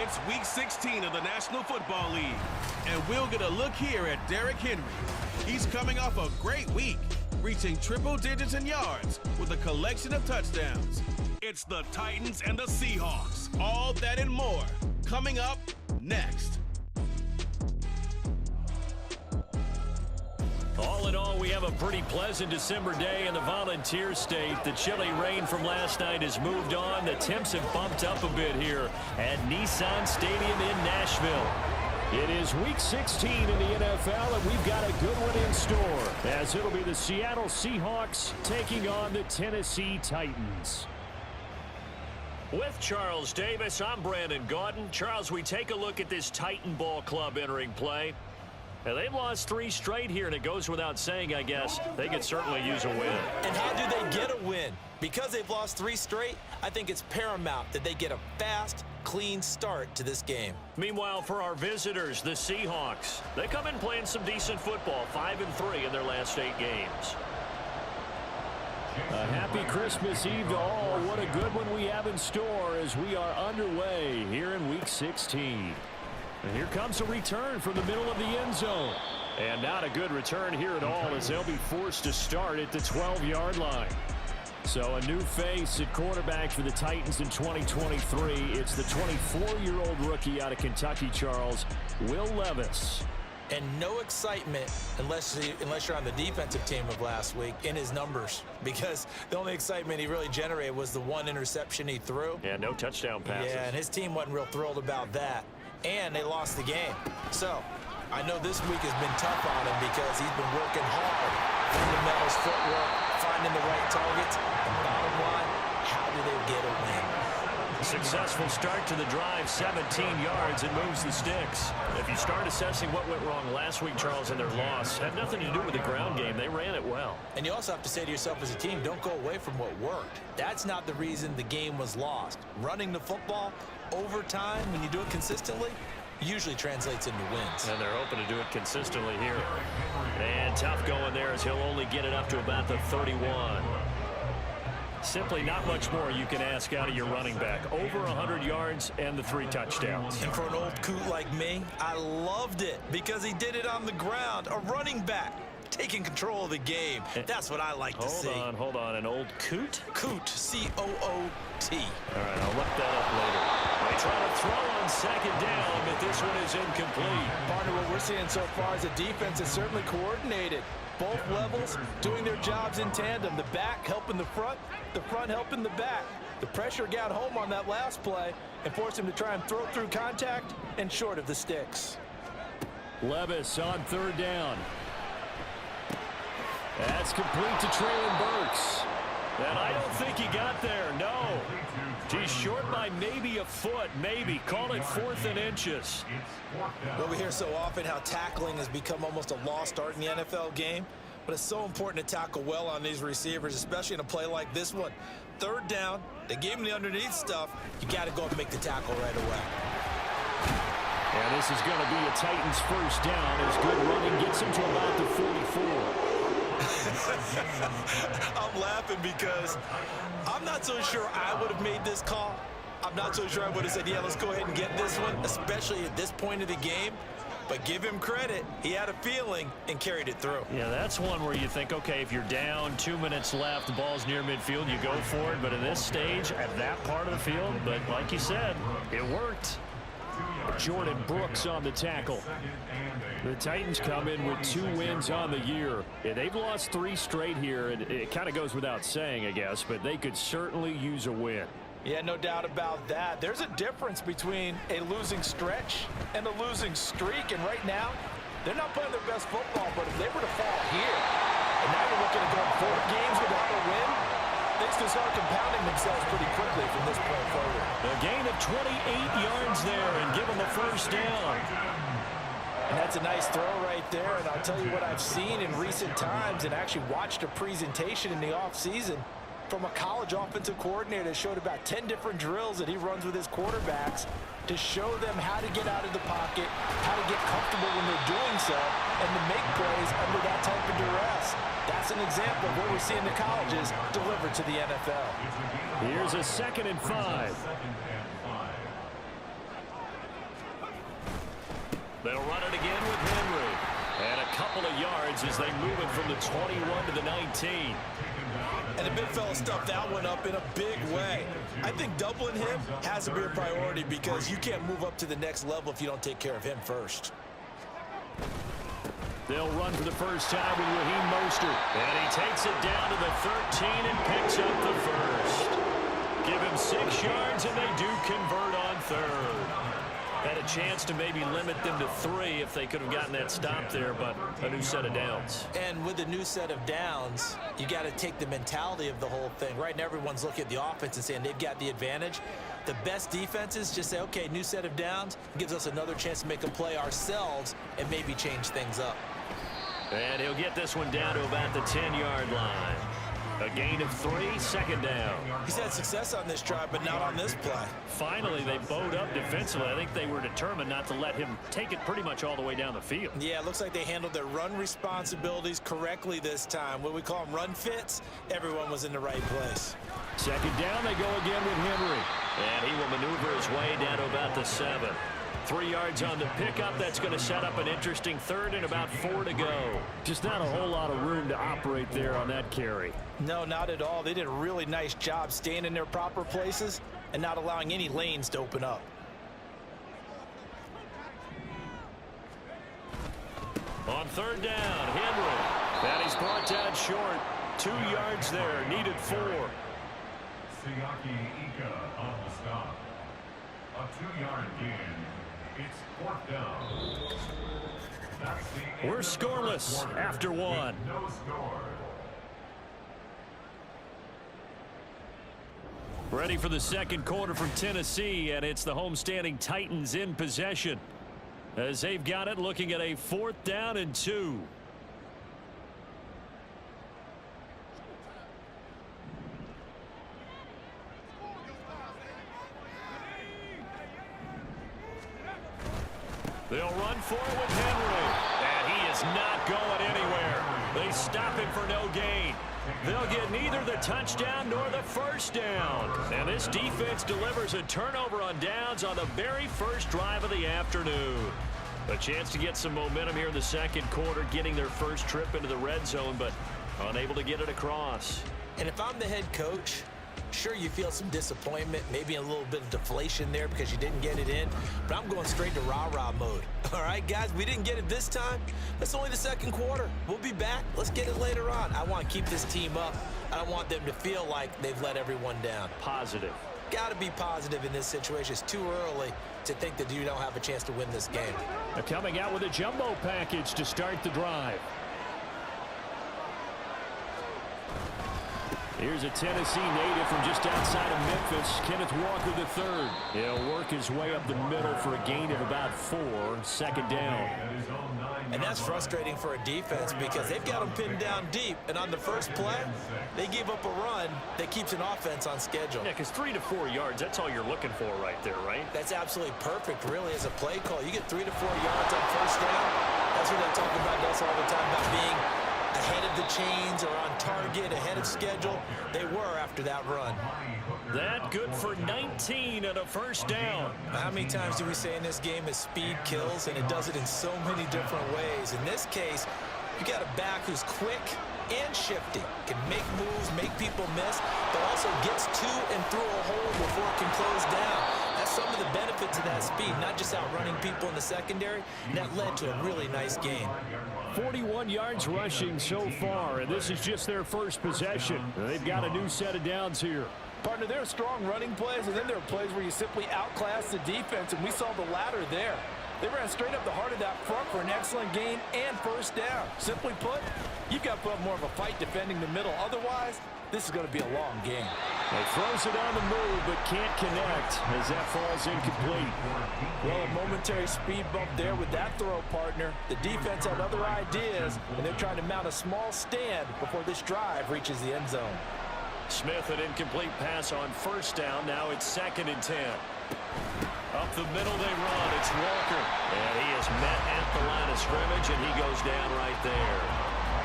It's Week 16 of the National Football League, and we'll get a look here at Derrick Henry. He's coming off a great week, reaching triple digits in yards with a collection of touchdowns. It's the Titans and the Seahawks. All that and more coming up next. All in all, we have a pretty pleasant December day in the Volunteer State. The chilly rain from last night has moved on. The temps have bumped up a bit here at Nissan Stadium in Nashville. It is Week 16 in the NFL, and we've got a good one in store, as it'll be the Seattle Seahawks taking on the Tennessee Titans. With Charles Davis, I'm Brandon Gaudin. Charles, we take a look at this Titan ball club entering play. Now, they've lost 3 straight here, and it goes without saying, I guess, they could certainly use a win. And how do they get a win? Because they've lost 3 straight, I think it's paramount that they get a fast, clean start to this game. Meanwhile, for our visitors, the Seahawks, they come in playing some decent football, 5-3 in their last 8 games. A happy Christmas Eve to all. What a good one we have in store as we are underway here in Week 16. And here comes a return from the middle of the end zone. And not a good return here at all, as they'll be forced to start at the 12-yard line. So a new face at quarterback for the Titans in 2023. It's the 24-year-old rookie out of Kentucky, Charles, Will Levis. And no excitement unless you're on the defensive team of last week in his numbers, because the only excitement he really generated was the 1 interception he threw. Yeah, no touchdown passes. Yeah, and his team wasn't real thrilled about that. And they lost the game. So I know this week has been tough on him because he's been working hard. Fundamentals, footwork, finding the right targets. And bottom line, how do they get a win? Successful start to the drive, 17 yards, and moves the sticks. If you start assessing what went wrong last week, Charles, and their loss, had nothing to do with the ground game. They ran it well. And you also have to say to yourself as a team, don't go away from what worked. That's not the reason the game was lost. Running the football over time, when you do it consistently, usually translates into wins. And they're hoping to do it consistently here. And tough going there as he'll only get it up to about the 31. Simply not much more you can ask out of your running back. Over 100 yards and the 3 touchdowns. And for an old coot like me, I loved it because he did it on the ground. A running back taking control of the game. That's what I like to see. Hold on. An old coot? Coot, C-O-O-T. All right, I'll look that up later. They try to throw on second down, but this one is incomplete. Partner, what we're seeing so far is a defense is certainly coordinated. Both levels doing their jobs in tandem. The back helping the front helping the back. The pressure got home on that last play and forced him to try and throw through contact and short of the sticks. Levis on 3rd down. That's complete to Traylon Burks. And I don't think he got there, no. He's short by maybe a foot, maybe. Call it 4th and inches. Well, we hear so often how tackling has become almost a lost art in the NFL game. But it's so important to tackle well on these receivers, especially in a play like this one. 3rd down, they gave him the underneath stuff. You got to go up and make the tackle right away. And this is going to be a Titans 1st down as good running gets him to about the 44. I'm laughing because I'm not so sure I would have made this call. I'm not so sure I would have said, yeah, let's go ahead and get this one, especially at this point of the game. But give him credit. He had a feeling and carried it through. Yeah, that's one where you think, okay, if you're down, 2 minutes left, the ball's near midfield, you go for it. But in this stage, at that part of the field, but like you said, it worked. Jordan Brooks on the tackle. The Titans come in with 2 wins on the year. Yeah, they've lost 3 straight here, and it kind of goes without saying, I guess, but they could certainly use a win. Yeah, no doubt about that. There's a difference between a losing stretch and a losing streak, and right now, they're not playing their best football, but if they were to fall here, and now you're looking at going 4 games without a win, things can start compounding themselves pretty quickly from this point forward. A gain of 28 yards there and give them a 1st down. And that's a nice throw right there, and I'll tell you what I've seen in recent times and actually watched a presentation in the offseason from a college offensive coordinator that showed about 10 different drills that he runs with his quarterbacks to show them how to get out of the pocket, how to get comfortable when they're doing so, and to make plays under that type of duress. That's an example of what we're seeing the colleges deliver to the NFL. Here's a 2nd and 5. They'll run it again with Henry. And a couple of yards as they move it from the 21 to the 19. And the big fella stuffed that one up in a big way. I think doubling him has to be a priority because you can't move up to the next level if you don't take care of him first. They'll run for the first time with Raheem Mostert. And he takes it down to the 13 and picks up the first. Give him 6 yards, and they do convert on third. Had a chance to maybe limit them to 3 if they could have gotten that stop there, but a new set of downs. And with a new set of downs, you got to take the mentality of the whole thing. Right now, everyone's looking at the offense and saying they've got the advantage. The best defenses just say, okay, new set of downs gives us another chance to make a play ourselves and maybe change things up. And he'll get this one down to about the 10-yard line. A gain of 3, second down. He's had success on this drive, but not on this play. Finally, they bowed up defensively. I think they were determined not to let him take it pretty much all the way down the field. Yeah, it looks like they handled their run responsibilities correctly this time. What we call them run fits, everyone was in the right place. Second down, they go again with Henry. And he will maneuver his way down to about the 7. 3 yards on the pickup. That's going to set up an interesting third and about 4 to go. Just not a whole lot of room to operate there on that carry. No, not at all. They did a really nice job staying in their proper places and not allowing any lanes to open up. On third down, Henry. And he's brought down short. 2 yards there, needed 4. Siaki Ika on the stop. A 2-yard gain. It's 4th down. We're scoreless after 1. No score. Ready for the second quarter from Tennessee, and it's the homestanding Titans in possession as they've got it, looking at a 4th down and 2. They'll run for it with Henry. And he is not going anywhere. They stop him for no gain. They'll get neither the touchdown nor the first down. And this defense delivers a turnover on downs on the very first drive of the afternoon. A chance to get some momentum here in the second quarter, getting their first trip into the red zone, but unable to get it across. And if I'm the head coach, sure, you feel some disappointment, maybe a little bit of deflation there because you didn't get it in, but I'm going straight to rah-rah mode. All right, guys, we didn't get it this time. It's only the second quarter. We'll be back. Let's get it later on. I want to keep this team up. I don't want them to feel like they've let everyone down. Positive. Got to be positive in this situation. It's too early to think that you don't have a chance to win this game. They're coming out with a jumbo package to start the drive. Here's a Tennessee native from just outside of Memphis, Kenneth Walker III. He'll work his way up the middle for a gain of about 4, second down. And that's frustrating for a defense because they've got them pinned down deep. And on the first play, they give up a run that keeps an offense on schedule. Yeah, because 3 to 4 yards, that's all you're looking for right there, right? That's absolutely perfect, really, as a play call. You get 3 to 4 yards on first down. That's what they talk about us all the time, about being ahead of the chains or on target, ahead of schedule. They were after that run. That good for 19 and a first down. How many times do we say in this game is speed kills, and it does it in so many different ways. In this case, you got a back who's quick and shifty, can make moves, make people miss, but also gets to and through a hole before it can close down. That's some of the benefits of that speed, not just outrunning people in the secondary, and that led to a really nice game. 41 yards rushing so far, and this is just their first possession. They've got a new set of downs here. Partner, there are strong running plays, and then there are plays where you simply outclass the defense, and we saw the latter there. They ran straight up the heart of that front for an excellent gain and first down. Simply put, you've got to put up more of a fight defending the middle. Otherwise, this is going to be a long game. He throws it on the move, but can't connect as that falls incomplete. Well, a momentary speed bump there with that throw, partner. The defense had other ideas, and they're trying to mount a small stand before this drive reaches the end zone. Smith, an incomplete pass on first down. Now it's 2nd and 10. Up the middle they run. It's Walker. And he is met at the line of scrimmage, and he goes down right there.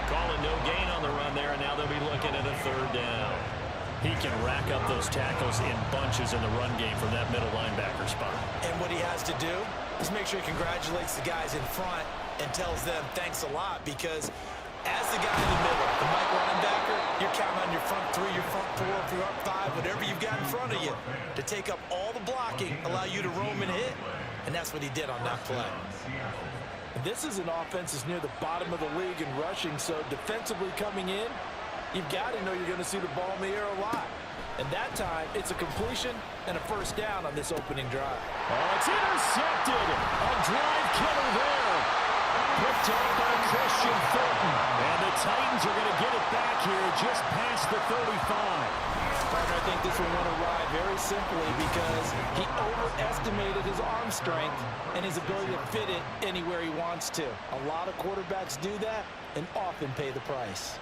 Calling no gain on the run there, and now they'll be looking at a 3rd down. He can rack up those tackles in bunches in the run game from that middle linebacker spot. And what he has to do Just make sure he congratulates the guys in front and tells them thanks a lot, because as the guy in the middle, the Mike linebacker, you're counting on your front three, your front four, your front five, whatever you've got in front of you to take up all the blocking, allow you to roam and hit. And that's what he did on that play. This is an offense that's near the bottom of the league in rushing, so defensively coming in, you've got to know you're going to see the ball in the air a lot. And that time, it's a completion and a first down on this opening drive. Oh, it's intercepted. A drive killer there. Picked up by Christian Fulton. And the Titans are going to get it back here just past the 35. Partner, I think this will want to ride very simply because he overestimated his arm strength and his ability to fit it anywhere he wants to. A lot of quarterbacks do that and often pay the price.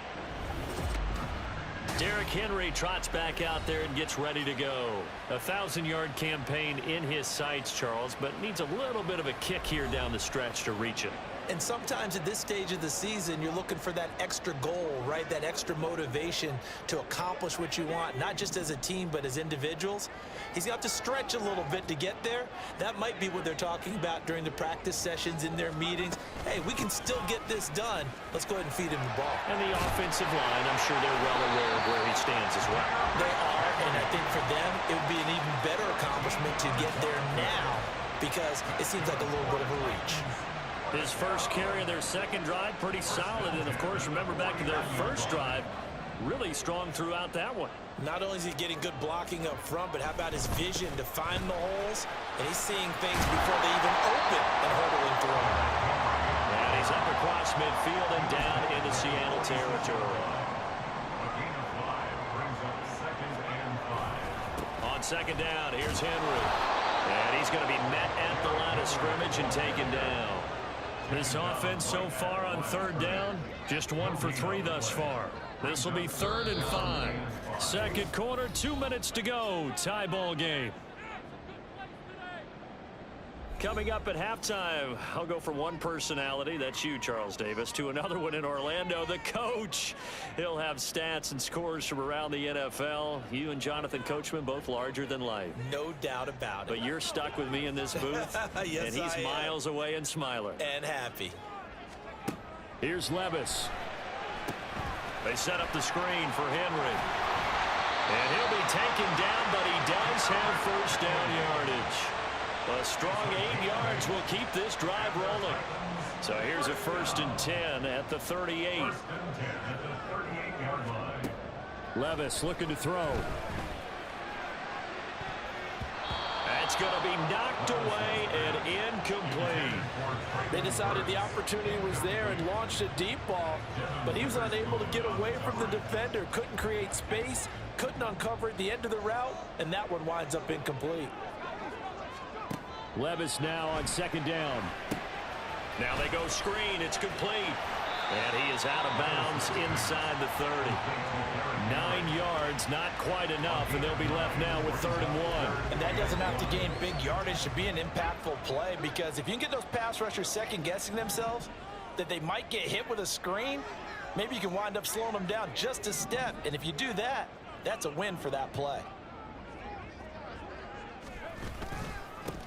Derrick Henry trots back out there and gets ready to go. A 1,000-yard campaign in his sights, Charles, but needs a little bit of a kick here down the stretch to reach it. And sometimes at this stage of the season, you're looking for that extra goal, right? That extra motivation to accomplish what you want, not just as a team, but as individuals. He's got to stretch a little bit to get there. That might be what they're talking about during the practice sessions, in their meetings. Hey, we can still get this done. Let's go ahead and feed him the ball. And the offensive line, I'm sure they're well aware of where he stands as well. They are, and I think for them, it would be an even better accomplishment to get there now, because it seems like a little bit of a reach. His first carry of their second drive, pretty solid. And, of course, remember back to their first drive, really strong throughout that one. Not only is he getting good blocking up front, but how about his vision to find the holes? And he's seeing things before they even open and hurdling through. And he's up across midfield and down into Seattle territory. A gain of 5 brings up 2nd and 5. On second down, here's Henry. And he's going to be met at the line of scrimmage and taken down. This offense so far on third down, just 1 for 3 thus far. This will be 3rd and 5. Second quarter, 2 minutes to go. Tie ball game. Coming up at halftime, I'll go from one personality, that's you, Charles Davis, to another one in Orlando, the coach. He'll have stats and scores from around the NFL. You and Jonathan Coachman, both larger than life. No doubt about it. But you're stuck with me in this booth, yes, and he's miles away and smiling. And happy. Here's Levis. They set up the screen for Henry. And he'll be taken down, but he does have first down yardage. A strong 8 yards will keep this drive rolling. So here's a 1st and 10 at the 38. 1st and 10 at the 38-yard line. Levis looking to throw. That's going to be knocked away and incomplete. They decided the opportunity was there and launched a deep ball, but he was unable to get away from the defender, couldn't create space, couldn't uncover at the end of the route, and that one winds up incomplete. Levis now on second down. Now they go screen. It's complete. And he is out of bounds inside the 30. 9 yards, not quite enough, and they'll be left now with 3rd and 1. And that doesn't have to gain big yardage to be an impactful play, because if you can get those pass rushers second-guessing themselves that they might get hit with a screen, maybe you can wind up slowing them down just a step. And if you do that, that's a win for that play.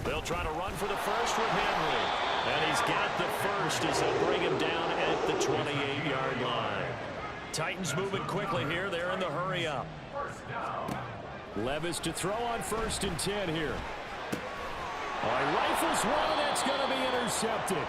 They'll try to run for the first with Henry. And he's got the first as they'll bring him down at the 28-yard line. Titans moving quickly here. They're in the hurry up. Levis to throw on 1st and 10 here. He rifles one, and that's going to be intercepted.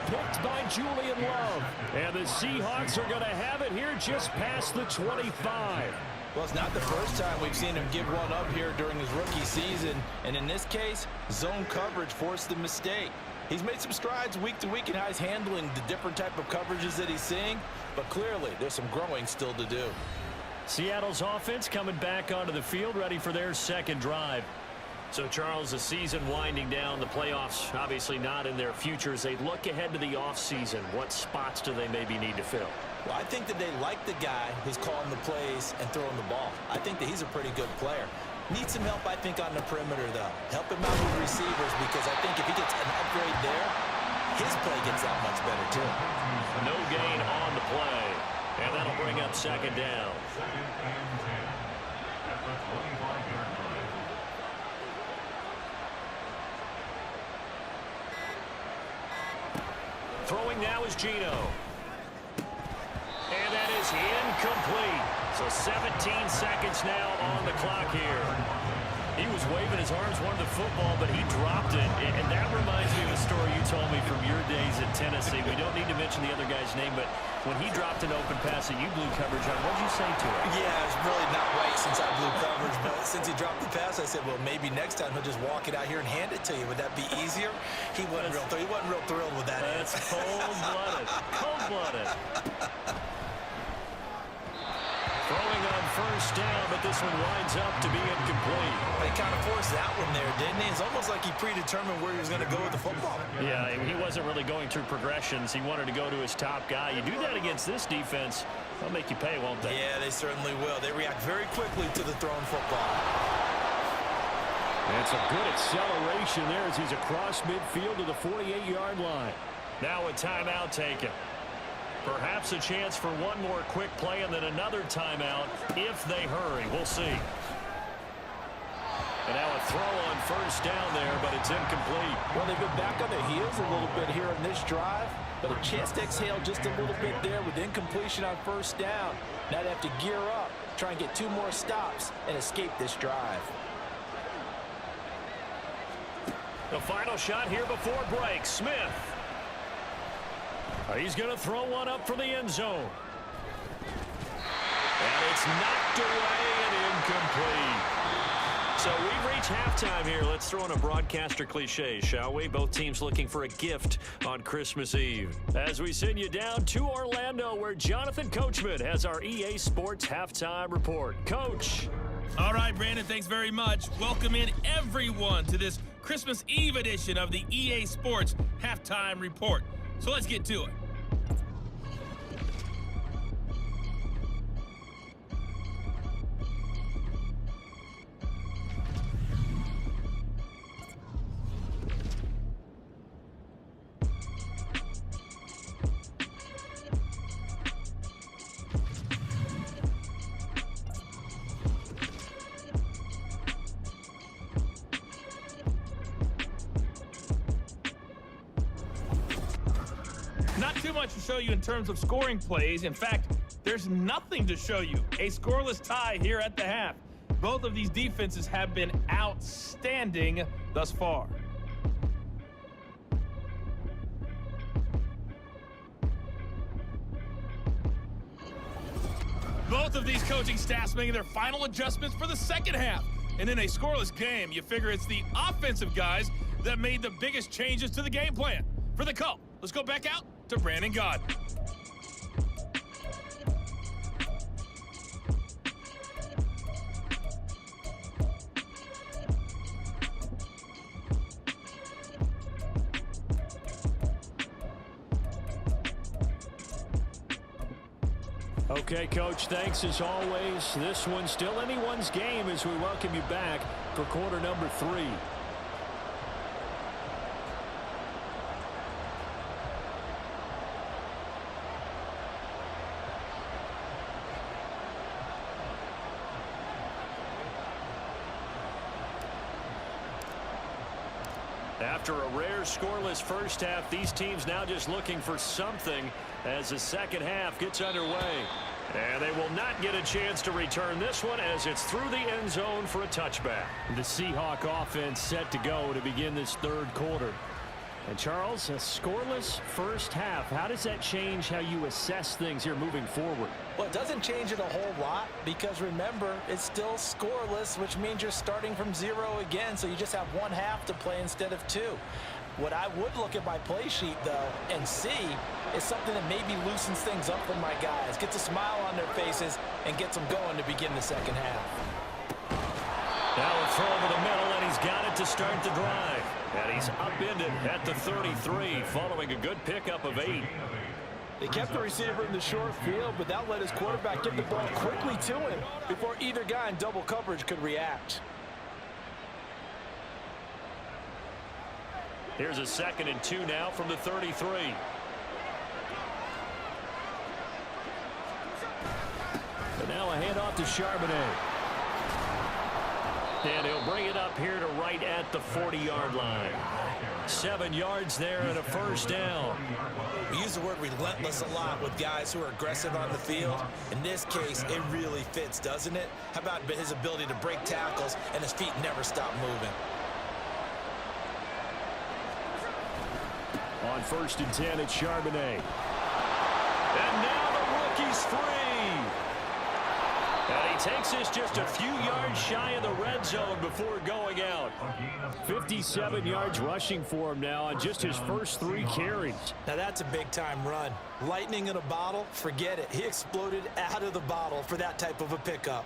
Picked by Julian Love. And the Seahawks are going to have it here just past the 25. Well, it's not the first time we've seen him give one up here during his rookie season. And in this case, zone coverage forced the mistake. He's made some strides week to week in how he's handling the different type of coverages that he's seeing. But clearly, there's some growing still to do. Seattle's offense coming back onto the field, ready for their second drive. So, Charles, the season winding down, the playoffs obviously not in their future. As they look ahead to the offseason, what spots do they maybe need to fill? Well, I think that they like the guy who's calling the plays and throwing the ball. I think that he's a pretty good player. Needs some help, I think, on the perimeter, though. Help him out with receivers, because I think if he gets an upgrade there, his play gets that much better, too. No gain on the play. And that'll bring up second down. 2nd and 10 at the 25-yard line. Throwing now is Geno. And that is incomplete. So 17 seconds now on the clock here. He was waving his arms, wanted the football, but he dropped it. And that reminds me of a story you told me from your days at Tennessee. We don't need to mention the other guy's name, but when he dropped an open pass that you blew coverage on, what did you say to him? Yeah, it's really not right since I blew coverage, but since he dropped the pass, I said, well, maybe next time he'll just walk it out here and hand it to you. Would that be easier? He wasn't real thrilled with that. That's cold-blooded. Cold-blooded. Throwing on first down, but this one winds up to be incomplete. He kind of forced that one there, didn't he? It's almost like he predetermined where he was going to go with the football. Yeah, he wasn't really going through progressions. He wanted to go to his top guy. You do that against this defense, they'll make you pay, won't they? Yeah, they certainly will. They react very quickly to the thrown football. That's a good acceleration there as he's across midfield to the 48-yard line. Now a timeout taken. Perhaps a chance for one more quick play and then another timeout if they hurry. We'll see. And now a throw on first down there, but it's incomplete. Well, they've been back on their heels a little bit here on this drive, but a chance to exhale just a little bit there with incompletion on first down. Now they have to gear up, try and get 2 more stops, and escape this drive. The final shot here before break. Smith. He's going to throw one up for the end zone. And it's knocked away and incomplete. So we've reached halftime here. Let's throw in a broadcaster cliche, shall we? Both teams looking for a gift on Christmas Eve. As we send you down to Orlando, where Jonathan Coachman has our EA Sports Halftime Report. Coach. All right, Brandon, thanks very much. Welcome in everyone to this Christmas Eve edition of the EA Sports Halftime Report. So let's get to it. Not too much to show you in terms of scoring plays. In fact, there's nothing to show you. A scoreless tie here at the half. Both of these defenses have been outstanding thus far. Both of these coaching staffs making their final adjustments for the second half. And in a scoreless game, you figure it's the offensive guys that made the biggest changes to the game plan. For the call, let's go back out to Brandon God. Okay, Coach, thanks as always. This one's still anyone's game as we welcome you back for quarter number 3. After a rare scoreless first half, these teams now just looking for something as the second half gets underway. And they will not get a chance to return this one as it's through the end zone for a touchback. The Seahawk offense set to go to begin this third quarter. And Charles, a scoreless first half. How does that change how you assess things here moving forward? Well, it doesn't change it a whole lot because, remember, it's still scoreless, which means you're starting from 0 again, so you just have 1 half to play instead of 2. What I would look at my play sheet, though, and see is something that maybe loosens things up for my guys, gets a smile on their faces, and gets them going to begin the second half. Now a throw over the middle, and he's got it to start the drive. And he's upended at the 33 following a good pickup of 8. They kept the receiver in the short field, but that let his quarterback get the ball quickly to him before either guy in double coverage could react. Here's a 2nd and 2 now from the 33. And now a handoff to Charbonnet. And he'll bring it up here to right at the 40-yard line. 7 yards there and a first down. We use the word relentless a lot with guys who are aggressive on the field. In this case, it really fits, doesn't it? How about his ability to break tackles and his feet never stop moving? On 1st and 10, it's Charbonnet. And now the rookie's free. And he takes this just a few yards shy of the red zone before going out. 57 yards rushing for him now on just his first 3 carries. Now that's a big-time run. Lightning in a bottle, forget it. He exploded out of the bottle for that type of a pickup.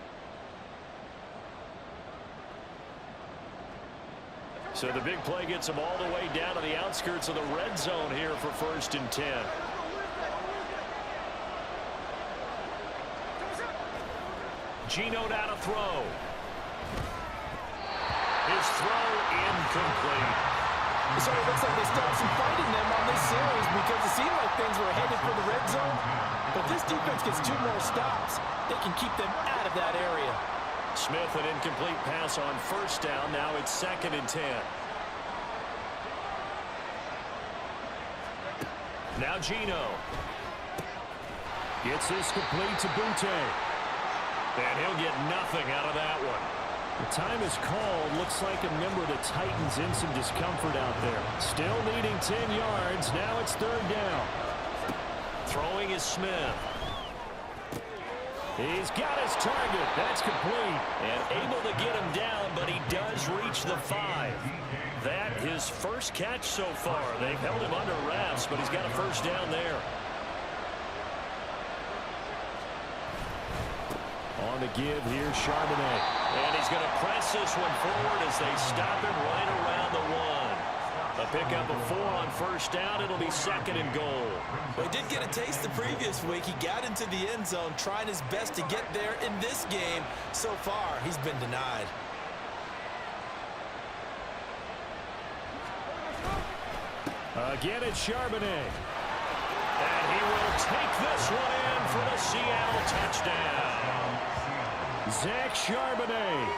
So the big play gets him all the way down to the outskirts of the red zone here for 1st and 10. Geno now to throw. His throw incomplete. So it looks like they still have some fight in them on this series because it seemed like things were headed for the red zone. But this defense gets 2 more stops. They can keep them out of that area. Smith, an incomplete pass on 1st down. Now it's 2nd and 10. Now Geno. Gets this complete to Butte. And he'll get nothing out of that one. The time is called. Looks like a member of the Titans in some discomfort out there. Still needing 10 yards. Now it's 3rd down. Throwing is Smith. He's got his target. That's complete. And able to get him down, but he does reach the 5. That his first catch so far. They've held him under wraps, but he's got a first down there. On the give here, Charbonnet. And he's going to press this one forward as they stop him right around the 1. A pickup of 4 on 1st down. It'll be 2nd and goal. Well, he did get a taste the previous week. He got into the end zone, trying his best to get there in this game. So far, he's been denied. Again, it's Charbonnet. And he will take this one in for the Seattle touchdown. Zach Charbonnet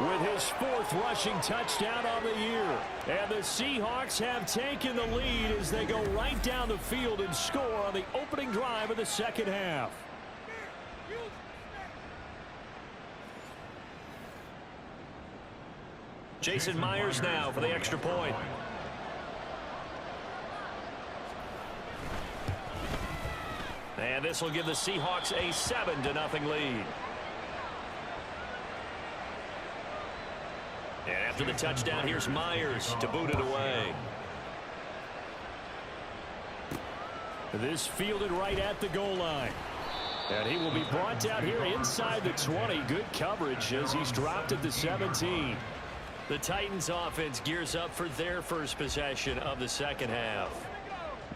with his 4th rushing touchdown on the year. And the Seahawks have taken the lead as they go right down the field and score on the opening drive of the 2nd half. Jason Myers now for the extra point. And this will give the Seahawks a 7-0 lead. And after the touchdown, here's Myers to boot it away. This fielded right at the goal line. And he will be brought down here inside the 20. Good coverage as he's dropped at the 17. The Titans offense gears up for their first possession of the 2nd half.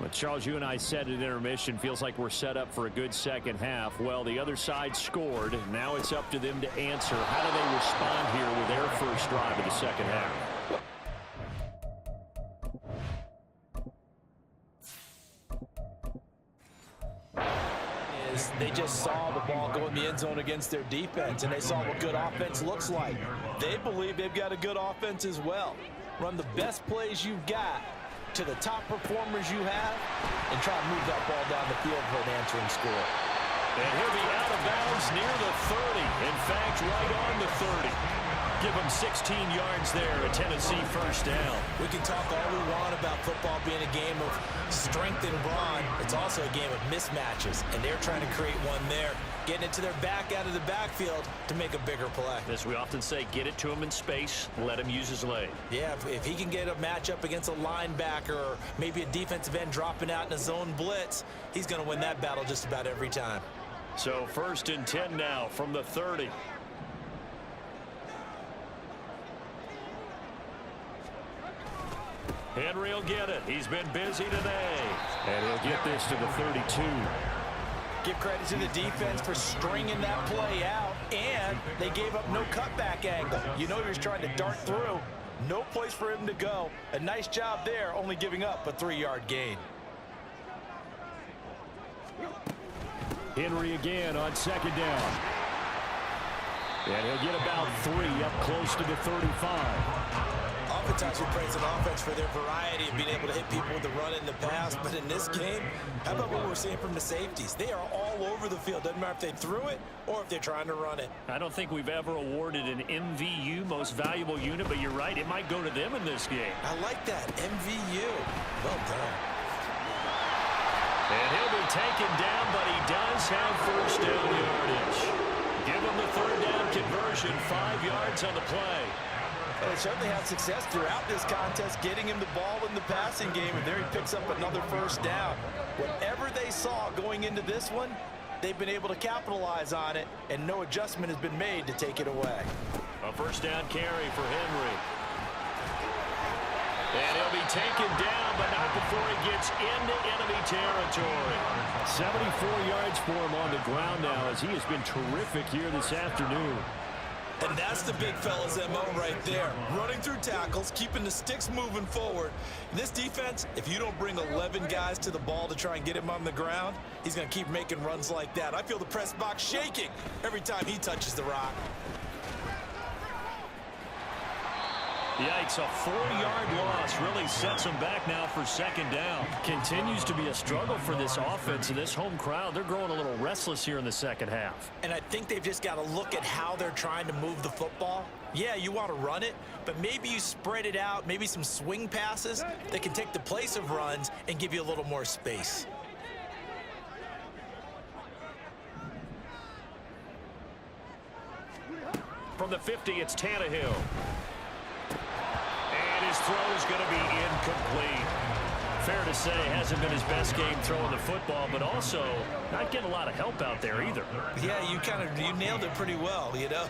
Well, Charles, you and I said at intermission, feels like we're set up for a good 2nd half. Well, the other side scored. Now it's up to them to answer. How do they respond here with their first drive of the 2nd half? They just saw the ball go in the end zone against their defense, and they saw what good offense looks like. They believe they've got a good offense as well. Run the best plays you've got to the top performers you have, and try to move that ball down the field for an answering score. And he'll be out of bounds near the 30. In fact, right on the 30. Give him 16 yards there, a Tennessee first down. We can talk all we want about football being a game of strength and brawn. It's also a game of mismatches, and they're trying to create one there, getting it to their back out of the backfield to make a bigger play. As we often say, get it to him in space, let him use his leg. Yeah, if he can get a matchup against a linebacker or maybe a defensive end dropping out in a zone blitz, he's going to win that battle just about every time. So 1st and 10 now from the 30. Henry will get it. He's been busy today. And he'll get this to the 32. Give credit to the defense for stringing that play out, and they gave up no cutback angle. You know he was trying to dart through. No place for him to go. A nice job there, only giving up a 3-yard gain. Henry again on 2nd down. And he'll get about 3 up close to the 35. Oftentimes we praise an offense for their variety of being able to hit people with the run in the pass, but in this game, how about what we're seeing from the safeties? They are all over the field. Doesn't matter if they threw it or if they're trying to run it. I don't think we've ever awarded an MVU, most valuable unit, but you're right, it might go to them in this game. I like that, MVU. Well done. And he'll be taken down, but he does have first down yardage. Give him the third down conversion, 5 yards on the play. Well, they certainly had success throughout this contest, getting him the ball in the passing game, and there he picks up another first down. Whatever they saw going into this one, they've been able to capitalize on it, and no adjustment has been made to take it away. A first down carry for Henry. And he'll be taken down, but not before he gets into enemy territory. 74 yards for him on the ground now, as he has been terrific here this afternoon. And that's the big fella's MO right there. Running through tackles, keeping the sticks moving forward. This defense, if you don't bring 11 guys to the ball to try and get him on the ground, he's going to keep making runs like that. I feel the press box shaking every time he touches the rock. Yikes, a 4-yard loss really sets them back now for second down. Continues to be a struggle for this offense and this home crowd. They're growing a little restless here in the second half. And I think they've just got to look at how they're trying to move the football. Yeah, you want to run it, but maybe you spread it out, maybe some swing passes that can take the place of runs and give you a little more space. From the 50, it's Tannehill. And his throw is going to be incomplete. Fair to say, hasn't been his best game throwing the football, but also not getting a lot of help out there either. Yeah, you nailed it pretty well, you know.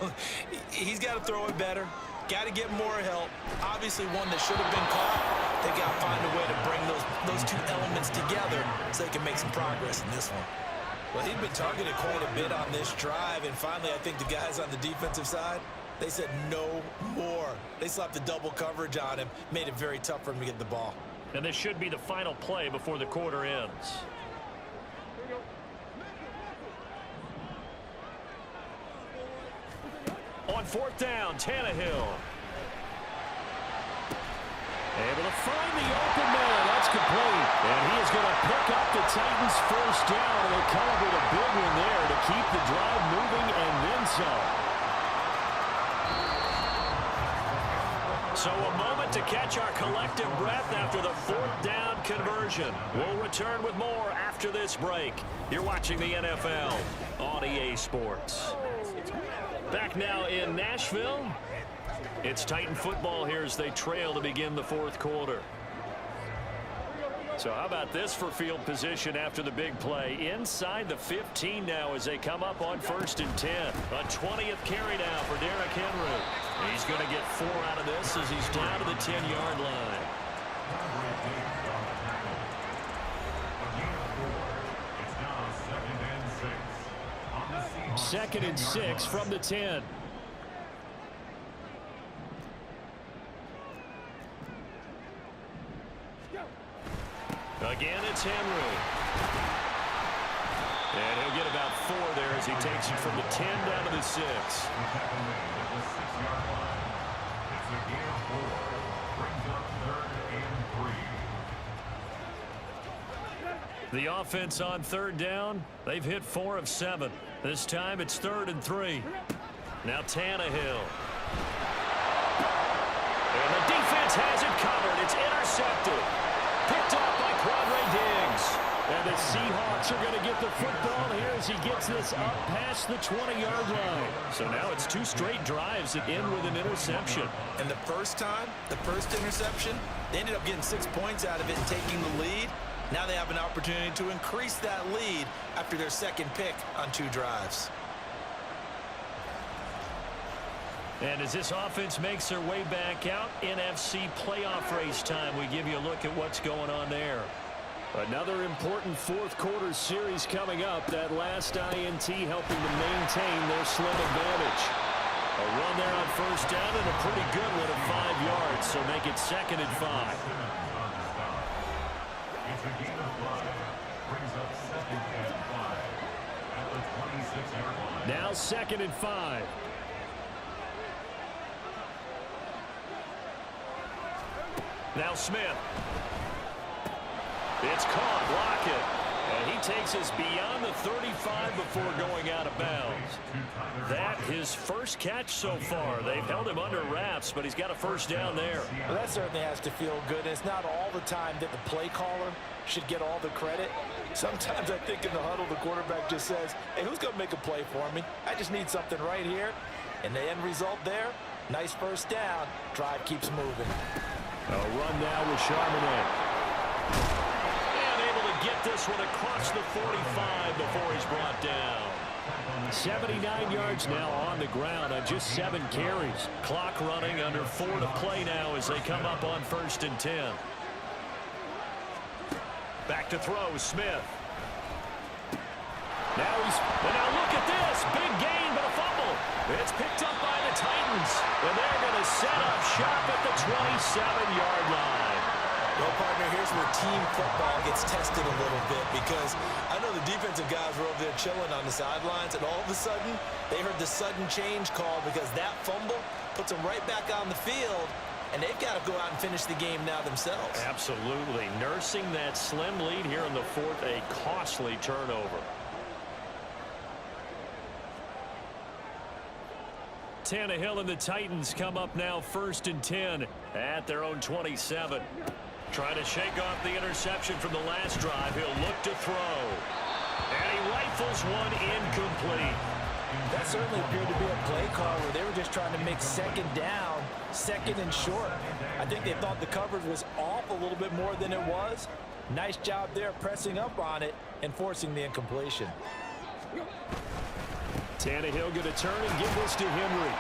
He's got to throw it better. Got to get more help. Obviously one that should have been caught. They got to find a way to bring those two elements together so they can make some progress in this one. Well, he'd been targeted quite a bit on this drive, and finally I think the guys on the defensive side, they said no more. They slapped the double coverage on him, made it very tough for him to get the ball. And this should be the final play before the quarter ends. On fourth down, Tannehill. Able to find the open man. That's complete. And he is going to pick up the Titans' first down. And they come up with a big one there to keep the drive moving and then some. So a moment to catch our collective breath after the fourth down conversion. We'll return with more after this break. You're watching the NFL on EA Sports. Back now in Nashville. It's Titan football here as they trail to begin the fourth quarter. So how about this for field position after the big play? Inside the 15 now as they come up on 1st and 10. A 20th carry now for Derrick Henry. He's going to get 4 out of this as he's down to the 10-yard line. Second and 6 from the 10. Again, it's Henry. And he'll get about 4 there as he takes it from the 10 down to the 6. The offense on 3rd down, they've hit 4 of 7. This time it's 3rd and 3. Now Tannehill. And the defense has it covered. It's intercepted. Picked up by Quadre Diggs. And the Seahawks are going to get the football here as he gets this up past the 20-yard line. So now it's 2 straight drives that end with an interception. And the first time, the first interception, they ended up getting 6 points out of it and taking the lead. Now they have an opportunity to increase that lead after their second pick on 2 drives. And as this offense makes their way back out, NFC playoff race time, we give you a look at what's going on there. Another important fourth quarter series coming up. That last INT helping to maintain their slim advantage. A run there on 1st down and a pretty good one at 5 yards, so make it 2nd and 5. It's a gain of 5. Brings up 2nd and 5 at the 26-yard line. Now 2nd and 5. Now Smith. It's caught. Block it. And he takes us beyond the 35 before going out of bounds. That his first catch so far. They've held him under wraps, but he's got a first down there. Well, that certainly has to feel good. It's not all the time that the play caller should get all the credit. Sometimes I think in the huddle, the quarterback just says, hey, who's going to make a play for me? I just need something right here. And the end result there, nice first down. Drive keeps moving. A run now with Charbonnet. Get this one across the 45 before he's brought down. 79 yards now on the ground on just 7 carries. Clock running, under 4 to play now as they come up on 1st and 10. Back to throw, Smith. Now look at this. Big gain, but a fumble. It's picked up by the Titans. And they're going to set up shop at the 27-yard line. Well, partner, here's where team football gets tested a little bit, because I know the defensive guys were over there chilling on the sidelines, and all of a sudden, they heard the sudden change call because that fumble puts them right back on the field, and they've got to go out and finish the game now themselves. Absolutely. Nursing that slim lead here in the 4th, a costly turnover. Tannehill and the Titans come up now 1st and 10 at their own 27. Trying to shake off the interception from the last drive. He'll look to throw. And he rifles one incomplete. That certainly appeared to be a play call where they were just trying to make second down, second and short. I think they thought the coverage was off a little bit more than it was. Nice job there pressing up on it and forcing the incompletion. Tannehill going to turn and give this to Henry.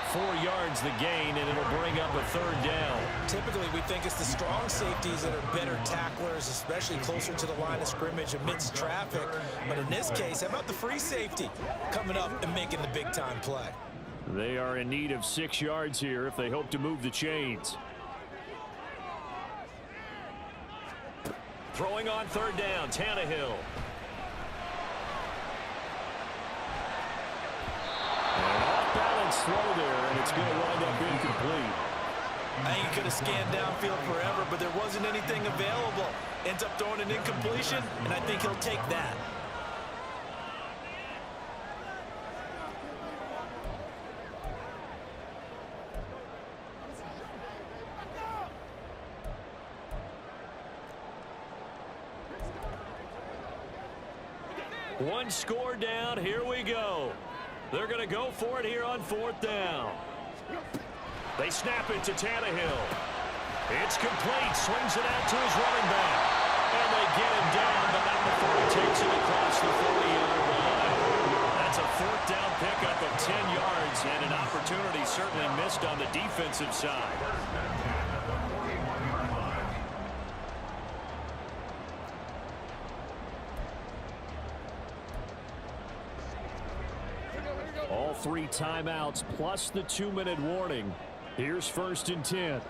4 yards the gain, and it'll bring up a 3rd down. Typically, we think it's the strong safeties that are better tacklers, especially closer to the line of scrimmage amidst traffic. But in this case, how about the free safety coming up and making the big-time play? They are in need of 6 yards here if they hope to move the chains. Throwing on 3rd down, Tannehill. Slow there, and it's going to wind up incomplete. I think he could have scanned downfield forever, but there wasn't anything available. Ends up throwing an incompletion, and I think he'll take that. One score down. Here we go. They're going to go for it here on 4th down. They snap it to Tannehill. It's complete. Swings it out to his running back. And they get him down, but not before he takes it across the 40-yard line. That's a 4th down pickup of 10 yards, and an opportunity certainly missed on the defensive side. All 3 timeouts plus the 2-minute warning. Here's 1st and 10.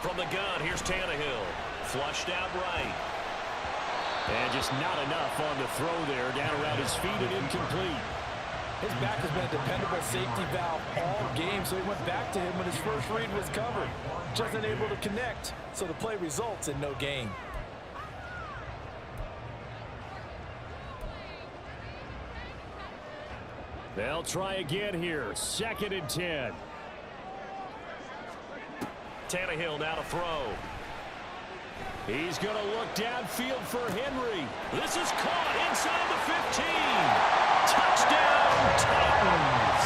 From the gun, here's Tannehill. Flushed out right. And just not enough on the throw there. Down around his feet and incomplete. His back has been a dependable safety valve all game, so he went back to him when his first read was covered. Just unable to connect, so the play results in no gain. They'll try again here. 2nd and 10. Tannehill now to throw. He's going to look downfield for Henry. This is caught inside the 15. Touchdown, Titans.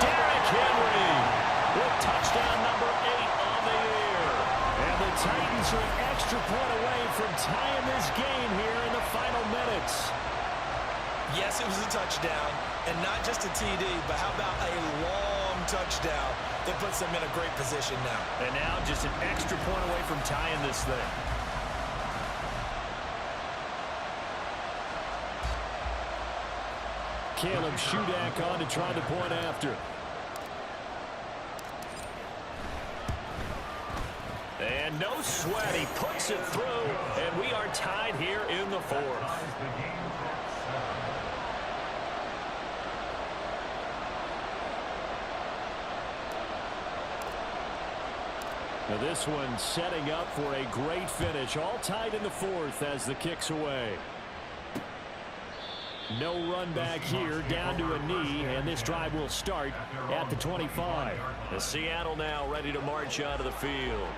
Derrick Henry with touchdown number 8 on the year. And the Titans are an extra point away from tying this game here in the final minutes. Yes, it was a touchdown, and not just a TD, but how about a long touchdown that puts them in a great position now. And now just an extra point away from tying this thing. Caleb Shudak on to try the point after. And no sweat, he puts it through, and we are tied here in the 4th. Now this one setting up for a great finish. All tied in the fourth as the kick's away. No run back here, down to a knee, and this drive will start at the 25. The Seattle now ready to march out of the field.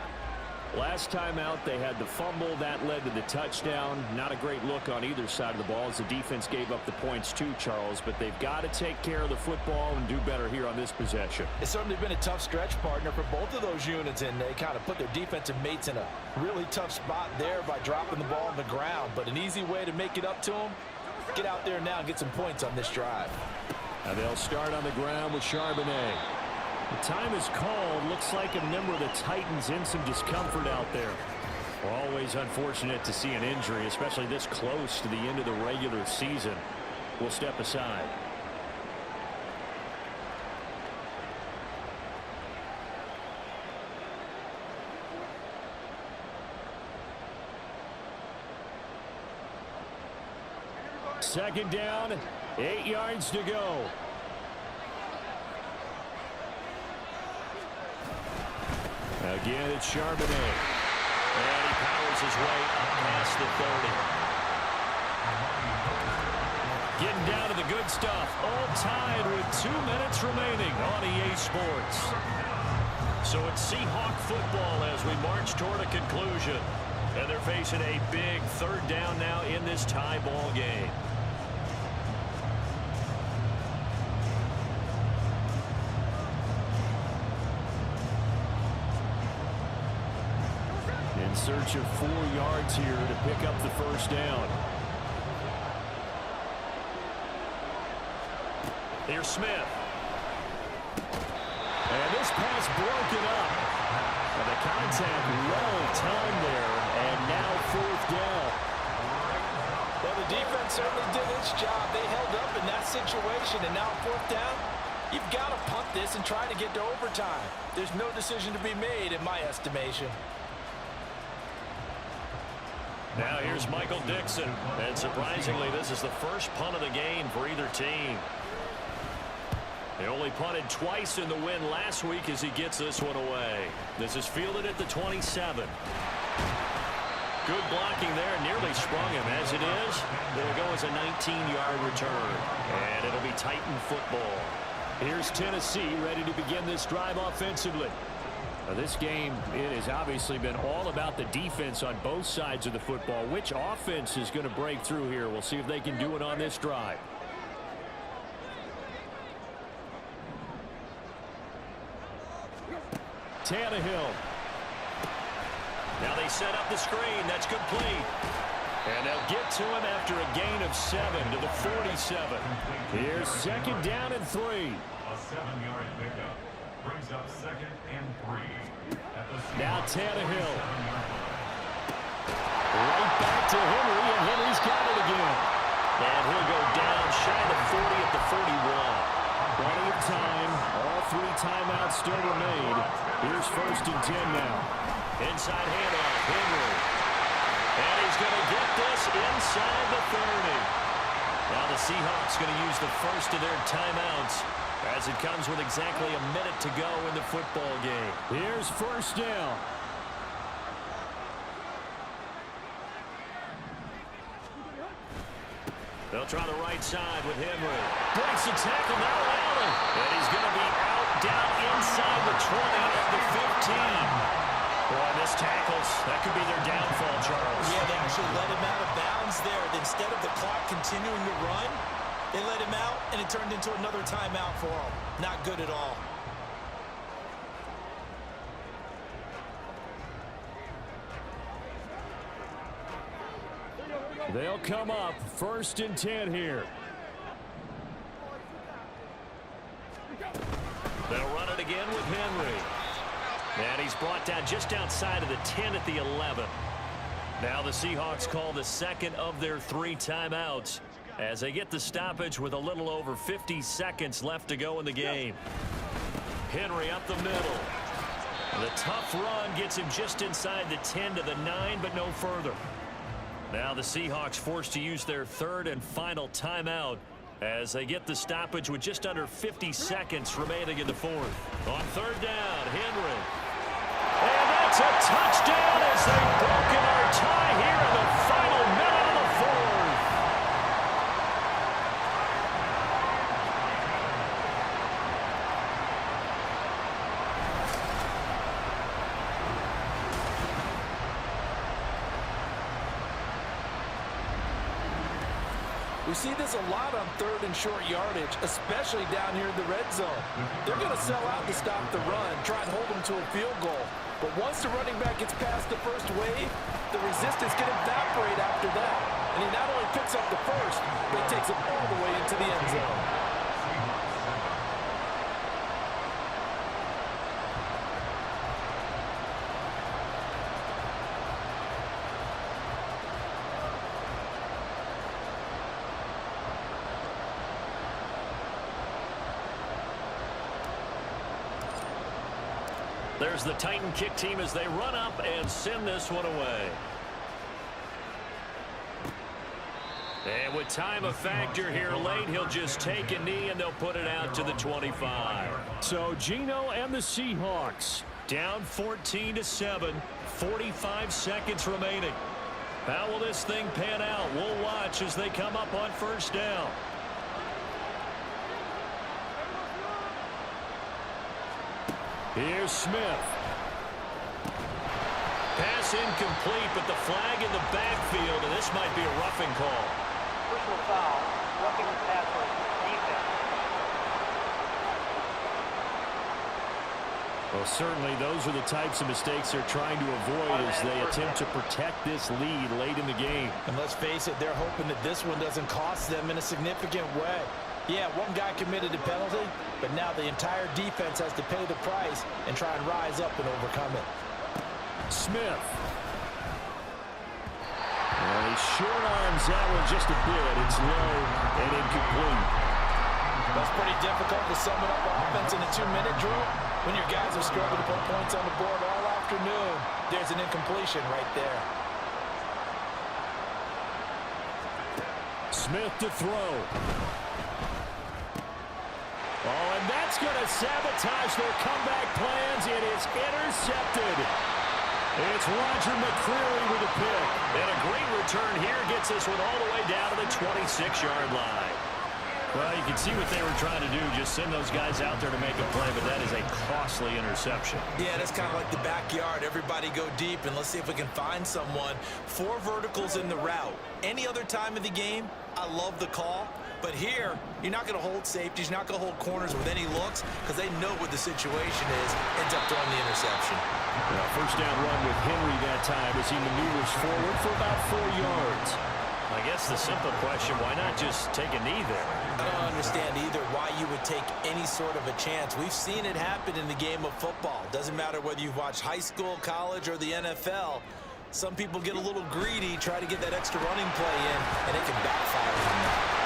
Last time out, they had the fumble. That led to the touchdown. Not a great look on either side of the ball as the defense gave up the points too, Charles, but they've got to take care of the football and do better here on this possession. It's certainly been a tough stretch, partner, for both of those units, and they kind of put their defensive mates in a really tough spot there by dropping the ball on the ground. But an easy way to make it up to them, get out there now and get some points on this drive. And they'll start on the ground with Charbonnet. The time is called. Looks like a member of the Titans in some discomfort out there. Always unfortunate to see an injury, especially this close to the end of the regular season. We'll step aside. Second down, 8 yards to go. Again, it's Charbonnet. And he powers his way up past the 30. Getting down to the good stuff. All tied with 2 minutes remaining on EA Sports. So it's Seahawk football as we march toward a conclusion. And they're facing a big third down now in this tie ball game. In search of 4 yards here to pick up the first down. Here's Smith. And this pass broken up. And the contact well timed there. And now fourth down. Well, the defense certainly did its job. They held up in that situation. And now fourth down, you've got to punt this and try to get to overtime. There's no decision to be made in my estimation. Now here's Michael Dixon. And surprisingly, this is the first punt of the game for either team. They only punted twice in the win last week as he gets this one away. This is fielded at the 27. Good blocking there. Nearly sprung him. As it is, it'll go as a 19-yard return. And it'll be Titan football. Here's Tennessee ready to begin this drive offensively. Now this game, it has obviously been all about the defense on both sides of the football. Which offense is going to break through here? We'll see if they can do it on this drive. Tannehill. Now they set up the screen. That's complete. And they'll get to him after a gain of 7 to the 47. Here's second down and 3. A 7-yard pickup brings up 2nd and 3. Now Tannehill. Right back to Henry, and Henry's got it again. And he'll go down shy of 40 at the 41. Plenty of time. All 3 timeouts still remain. Here's 1st and 10 now. Inside handoff, Henry. And he's going to get this inside the 30. Now the Seahawks going to use the first of their timeouts as it comes with exactly a minute to go in the football game. Here's 1st down. They'll try the right side with Henry. Breaks the tackle, now Allen. And he's going to be out, down inside the 20 at the 15. Boy, this tackles, that could be their downfall, Charles. Yeah, they actually let him out of bounds there. Instead of the clock continuing to run, they let him out, and it turned into another timeout for him. Not good at all. They'll come up 1st and 10 here. They'll run it again with Henry. And he's brought down just outside of the 10 at the 11. Now the Seahawks call the second of their 3 timeouts as they get the stoppage with a little over 50 seconds left to go in the game. Henry up the middle. The tough run gets him just inside the 10 to the 9, but no further. Now the Seahawks forced to use their 3rd and final timeout as they get the stoppage with just under 50 seconds remaining in the 4th. On 3rd down, Henry. And that a touchdown as they've broken our tie here in the final minute of the fourth. We see this a lot on third and short yardage, especially down here in the red zone. They're going to sell out to stop the run, try and hold them to a field goal. But once the running back gets past the first wave, the resistance can evaporate after that. And he not only picks up the first, but he takes it all the way into the end zone. There's the Titan kick team as they run up and send this one away. And with time a factor here late, he'll just take a knee and they'll put it out to the 25. So Geno and the Seahawks down 14-7, 45 seconds remaining. How will this thing pan out? We'll watch as they come up on first down. Here's Smith. Pass incomplete, but the flag in the backfield, and this might be a roughing call. Personal foul, roughing the passer, defense. Well, certainly those are the types of mistakes they're trying to avoid as they attempt to protect this lead late in the game. And let's face it, they're hoping that this one doesn't cost them in a significant way. Yeah, one guy committed a penalty, but now the entire defense has to pay the price and try and rise up and overcome it. Smith. Well, he short arms that one just a bit. It's low and incomplete. That's pretty difficult to sum it up offense in a 2-minute drill. When your guys are struggling to put points on the board all afternoon, there's an incompletion right there. Smith to throw. Oh, and that's going to sabotage their comeback plans. It is intercepted. It's Roger McCreary with a pick. And a great return here gets this one all the way down to the 26-yard line. Well, you can see what they were trying to do, just send those guys out there to make a play, but that is a costly interception. Yeah, that's kind of like the backyard. Everybody go deep, and let's see if we can find someone. 4 verticals in the route. Any other time of the game, I love the call. But here, you're not going to hold safeties, you're not going to hold corners with any looks because they know what the situation is, ends up throwing the interception. Well, first down run with Henry that time as he maneuvers forward for about 4 yards. I guess the simple question, why not just take a knee there? I don't understand either why you would take any sort of a chance. We've seen it happen in the game of football. Doesn't matter whether you've watched high school, college, or the NFL. Some people get a little greedy, try to get that extra running play in, and it can backfire on them.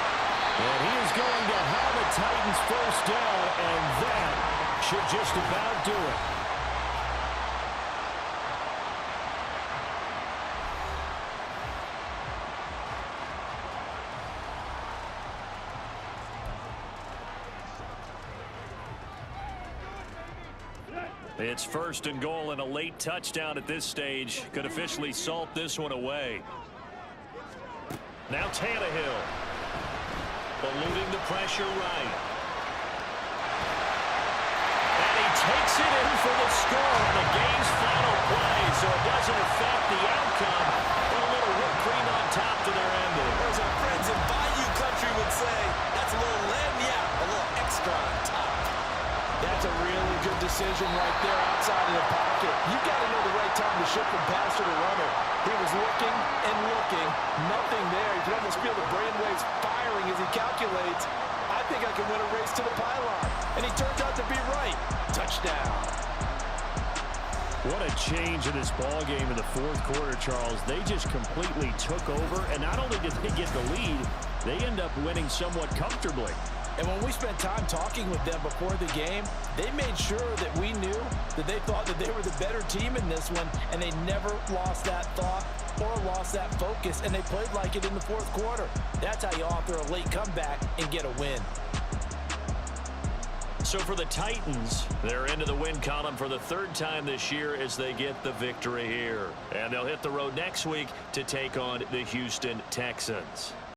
And he is going to have a Titans first down, and that should just about do it. It's first and goal, and a late touchdown at this stage could officially salt this one away. Now Tannehill. Eluding the pressure right. And he takes it in for the score on the game's final play, so it doesn't affect the outcome. But a little whipped cream on top to their ending. As our friends in Bayou Country would say, that's a little a little extra on top. That's a really good decision right there outside of the pocket. You've got to know the right time to shift from passer to runner. He was looking and looking, nothing there. You can almost feel the brainwaves firing as he calculates. I think I can win a race to the pylon. And he turns out to be right. Touchdown. What a change in this ball game in the fourth quarter, Charles. They just completely took over, and not only did they get the lead, they end up winning somewhat comfortably. And when we spent time talking with them before the game, they made sure that we knew that they thought that they were the better team in this one, and they never lost that thought or lost that focus, and they played like it in the fourth quarter. That's how you author a late comeback and get a win. So for the Titans, they're into the win column for the third time this year as they get the victory here. And they'll hit the road next week to take on the Houston Texans.